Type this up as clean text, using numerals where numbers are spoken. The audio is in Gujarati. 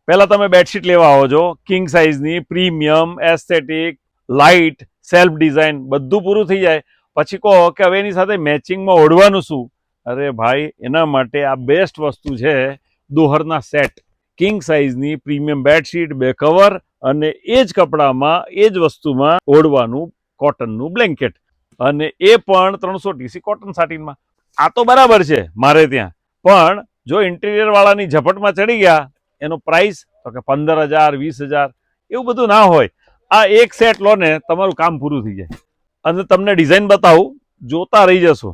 પહેલા તમે બેડશીટ લેવા આવો છો કિંગ સાઇઝની premium aesthetic light self design બધું પૂરું થઈ જાય પછી કહો કે હવે એની સાથે મેચિંગમાં ઓઢવાનું શું? અરે ભાઈ, એના માટે આ બેસ્ટ વસ્તુ છે દોહરના સેટ. કિંગ સાઇઝની પ્રીમિયમ બેડશીટ, 2 કવર અને એ જ કપડામાં એ જ વસ્તુમાં ઓઢવાનું કોટનનું બ્લેન્કેટ, અને એ પણ 300 TC કોટન સાટીનમાં. આ તો બરાબર છે મારે ત્યાં, પણ જો ઇન્ટિરિયર વાળાની ઝપટમાં ચડી ગયા એનો પ્રાઇસ તો કે 15,000 20,000 એવું બધું ના હોય. આ એક સેટ લો ને તમારું કામ પૂરું થઈ જાય. અને તમને ડિઝાઇન બતાવું, જોતા રહી જશો.